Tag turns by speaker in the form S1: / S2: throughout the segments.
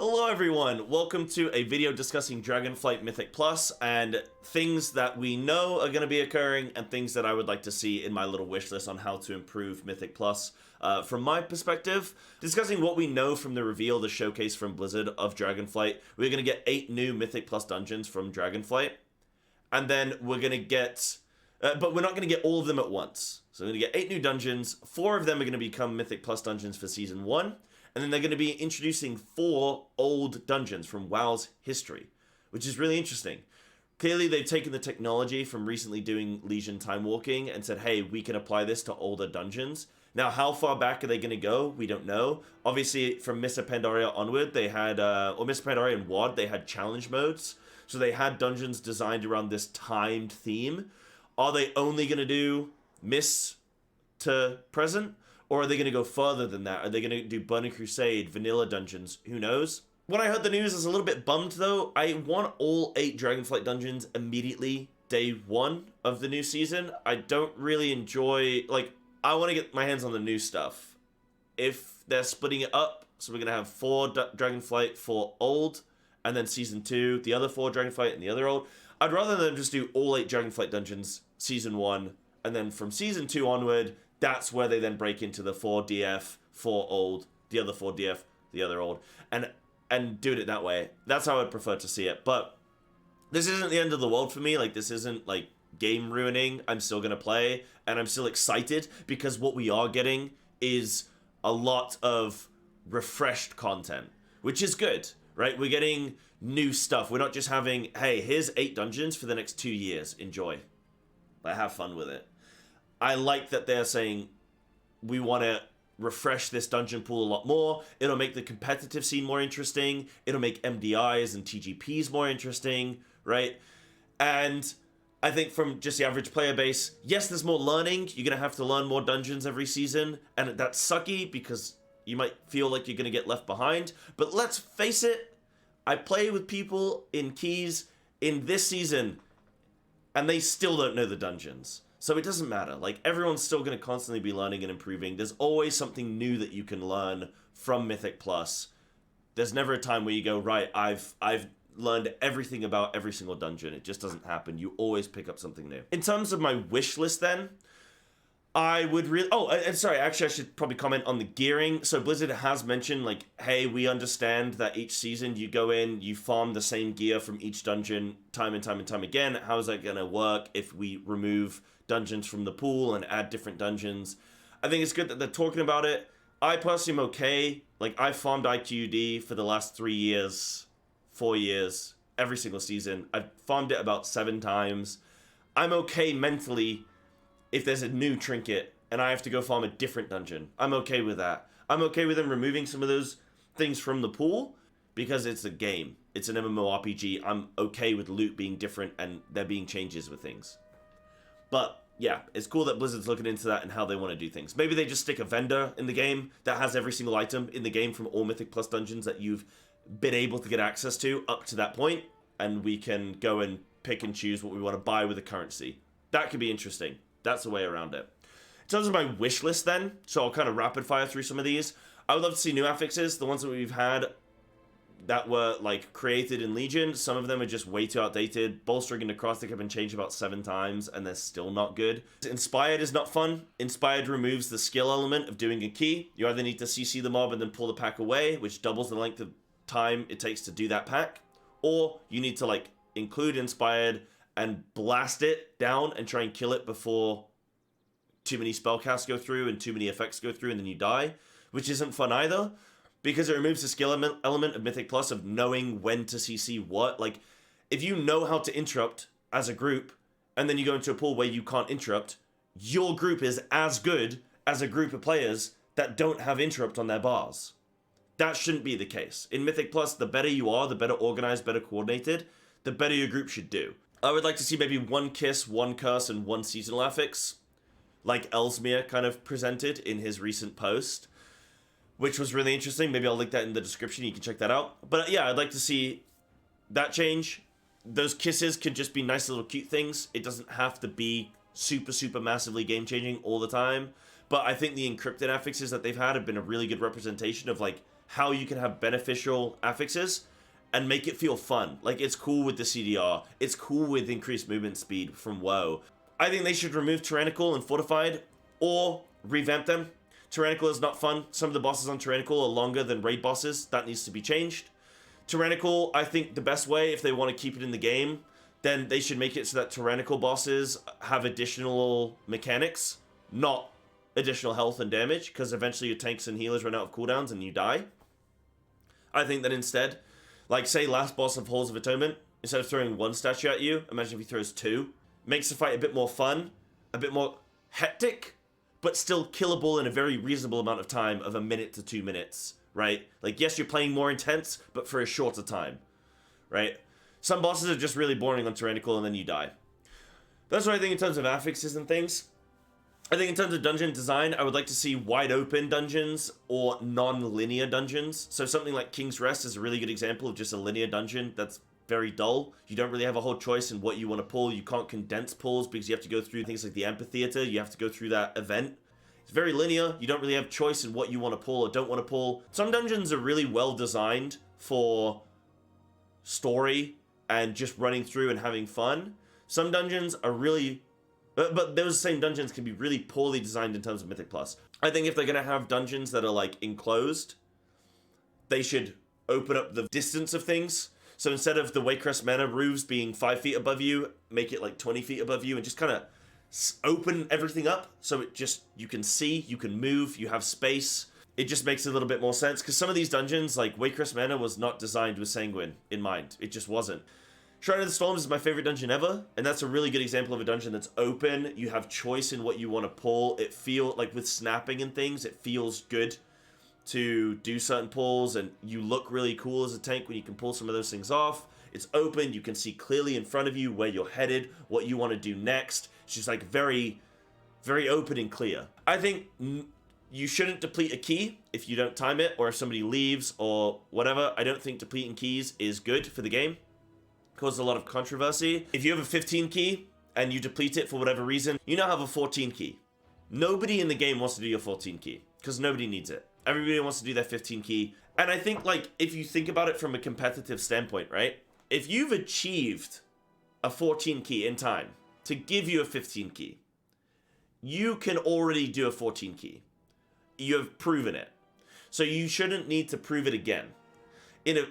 S1: Hello everyone, welcome to a video discussing Dragonflight Mythic Plus and things that we know are going to be occurring and things that I would like to see in my little wish list on how to improve Mythic Plus. From my perspective, discussing what we know from the reveal, the showcase from Blizzard of Dragonflight, we're going to get 8 new Mythic Plus dungeons from Dragonflight, and then we're going to get, but we're not going to get all of them at once. So we're going to get 8 new dungeons, 4 of them are going to become Mythic Plus dungeons for Season 1, and then they're going to be introducing 4 old dungeons from WoW's history, which is really interesting. Clearly, they've taken the technology from recently doing Legion Time Walking and said, hey, we can apply this to older dungeons. Now, how far back are they going to go? We don't know. Obviously, from Mists of Pandaria onward, they had, or Mists of Pandaria and WoD, they had challenge modes. So they had dungeons designed around this timed theme. Are they only going to do Mists to present? Or are they going to go further than that? Are they going to do Burning Crusade, vanilla dungeons? Who knows? When I heard the news, I was a little bit bummed, though. I want all 8 Dragonflight dungeons immediately day 1 of the new season. I don't really enjoy... Like, I want to get my hands on the new stuff. If they're splitting it up, so we're going to have 4 Dragonflight, 4 old, and then Season 2, the other 4 Dragonflight, and the other old. I'd rather than just do all 8 Dragonflight dungeons Season 1, and then from Season 2 onward... That's where they then break into the 4 DF, 4 old, the other 4 DF, the other old, and do it that way. That's how I'd prefer to see it. But this isn't the end of the world for me. Like, this isn't, like, game ruining. I'm still going to play, and I'm still excited because what we are getting is a lot of refreshed content, which is good, right? We're getting new stuff. We're not just having, hey, here's 8 dungeons for the next 2 years. Enjoy. Like, have fun with it. I like that they're saying we want to refresh this dungeon pool a lot more. It'll make the competitive scene more interesting. It'll make MDIs and TGPs more interesting, right? And I think from just the average player base, yes, there's more learning. You're going to have to learn more dungeons every season, and that's sucky because you might feel like you're going to get left behind. But let's face it, I play with people in Keys in this season, and they still don't know the dungeons. So it doesn't matter. Like, everyone's still going to constantly be learning and improving. There's always something new that you can learn from Mythic Plus. There's never a time where you go, right, I've learned everything about every single dungeon. It just doesn't happen. You always pick up something new. In terms of my wish list then, I would really... Oh, and sorry, actually, I should probably comment on the gearing. So Blizzard has mentioned, like, hey, we understand that each season you go in, you farm the same gear from each dungeon time and time and time again. How is that going to work if we remove dungeons from the pool and add different dungeons? I think it's good that they're talking about it. I personally am okay. Like, I farmed IQD for the last 3 years, 4 years, every single season. I've farmed it about 7 times. I'm okay mentally if there's a new trinket and I have to go farm a different dungeon. I'm okay with that. I'm okay with them removing some of those things from the pool because it's a game. It's an MMORPG. I'm okay with loot being different and there being changes with things. But yeah, it's cool that Blizzard's looking into that and how they want to do things. Maybe they just stick a vendor in the game that has every single item in the game from all Mythic Plus dungeons that you've been able to get access to up to that point, and we can go and pick and choose what we want to buy with the currency. That could be interesting. That's the way around it. In terms of my wish list then, so I'll kind of rapid fire through some of these. I would love to see new affixes. The ones that we've had that were like created in Legion, some of them are just way too outdated. Bolstering and necrotic have been changed about 7 times and they're still not good. Inspired is not fun. Inspired removes the skill element of doing a key. You either need to CC the mob and then pull the pack away, which doubles the length of time it takes to do that pack, or you need to like include inspired and blast it down and try and kill it before too many spellcasts go through and too many effects go through and then you die, which isn't fun either. Because it removes the skill element of Mythic Plus of knowing when to CC what. Like, if you know how to interrupt as a group, and then you go into a pool where you can't interrupt, your group is as good as a group of players that don't have interrupt on their bars. That shouldn't be the case. In Mythic Plus, the better you are, the better organized, better coordinated, the better your group should do. I would like to see maybe 1 kiss, 1 curse, and 1 seasonal affix, like Ellesmere kind of presented in his recent post, which was really interesting. Maybe I'll link that in the description. You can check that out. But yeah, I'd like to see that change. Those kisses could just be nice little cute things. It doesn't have to be super, super massively game-changing all the time. But I think the encrypted affixes that they've had have been a really good representation of, like, how you can have beneficial affixes and make it feel fun. Like, it's cool with the CDR. It's cool with increased movement speed from WoW. I think they should remove Tyrannical and Fortified, or revamp them. Tyrannical is not fun. Some of the bosses on Tyrannical are longer than raid bosses. That needs to be changed. Tyrannical, I think the best way, if they want to keep it in the game, then they should make it so that Tyrannical bosses have additional mechanics, not additional health and damage, because eventually your tanks and healers run out of cooldowns and you die. I think that instead, like, say, last boss of Halls of Atonement, instead of throwing one statue at you, imagine if he throws two. Makes the fight a bit more fun, a bit more hectic, but still killable in a very reasonable amount of time of 1 minute to 2 minutes, right? Like, yes, you're playing more intense, but for a shorter time, right? Some bosses are just really boring on Tyrannical, and then you die. That's what I think in terms of affixes and things. I think in terms of dungeon design, I would like to see wide open dungeons or non-linear dungeons. So something like King's Rest is a really good example of just a linear dungeon that's very dull. You don't really have a whole choice in what you want to pull. You can't condense pulls because you have to go through things like the amphitheater. You have to go through that event. It's very linear. You don't really have choice in what you want to pull or don't want to pull. Some dungeons are really well designed for story and just running through and having fun. Some dungeons are really... But those same dungeons can be really poorly designed in terms of Mythic Plus. I think if they're going to have dungeons that are, like, enclosed, they should open up the distance of things. So instead of the Waycrest Manor roofs being 5 feet above you, make it, like, 20 feet above you and just kind of open everything up so it just, you can see, you can move, you have space. It just makes a little bit more sense, because some of these dungeons, like Waycrest Manor, was not designed with Sanguine in mind. It just wasn't. Shrine of the Storms is my favorite dungeon ever, and that's a really good example of a dungeon that's open. You have choice in what you want to pull. It feels like, with snapping and things, it feels good to do certain pulls, and you look really cool as a tank when you can pull some of those things off. It's open. You can see clearly in front of you where you're headed, what you want to do next. It's just like very, very open and clear. I think you shouldn't deplete a key if you don't time it, or if somebody leaves or whatever. I don't think depleting keys is good for the game. Causes a lot of controversy. If you have a 15 key and you deplete it for whatever reason, you now have a 14 key. Nobody in the game wants to do your 14 key, because nobody needs it. Everybody wants to do their 15 key. And I think, like, if you think about it from a competitive standpoint, right? If you've achieved a 14 key in time to give you a 15 key, you can already do a 14 key. You have proven it. So you shouldn't need to prove it again.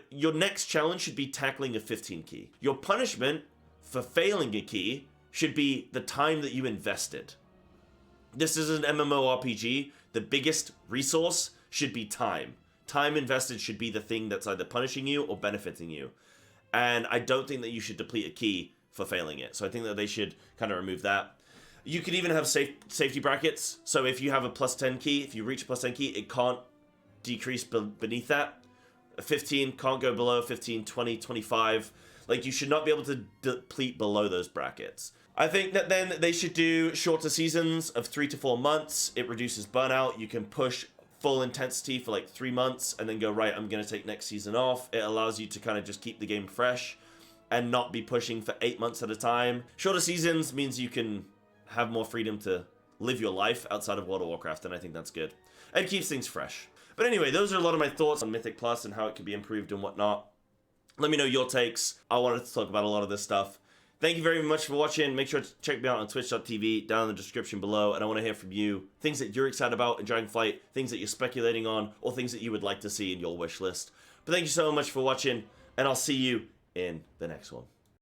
S1: Your next challenge should be tackling a 15 key. Your punishment for failing a key should be the time that you invested. This is an MMORPG. The biggest resource should be time. Time invested should be the thing that's either punishing you or benefiting you. And I don't think that you should deplete a key for failing it. So I think that they should kind of remove that. You could even have safety brackets. So if you have a plus 10 key, if you reach a plus 10 key, it can't decrease beneath that. 15 can't go below 15, 20, 25. Like, you should not be able to deplete below those brackets. I think that then they should do shorter seasons of 3 to 4 months. It reduces burnout. You can push full intensity for like 3 months and then go, right, I'm going to take next season off. It allows you to kind of just keep the game fresh and not be pushing for 8 months at a time. Shorter seasons means you can have more freedom to live your life outside of World of Warcraft, and I think that's good. And keeps things fresh. But anyway, those are a lot of my thoughts on Mythic Plus and how it can be improved and whatnot. Let me know your takes. I wanted to talk about a lot of this stuff. Thank you very much for watching. Make sure to check me out on twitch.tv down in the description below. And I want to hear from you. Things that you're excited about in Dragonflight, things that you're speculating on, or things that you would like to see in your wish list. But thank you so much for watching, and I'll see you in the next one.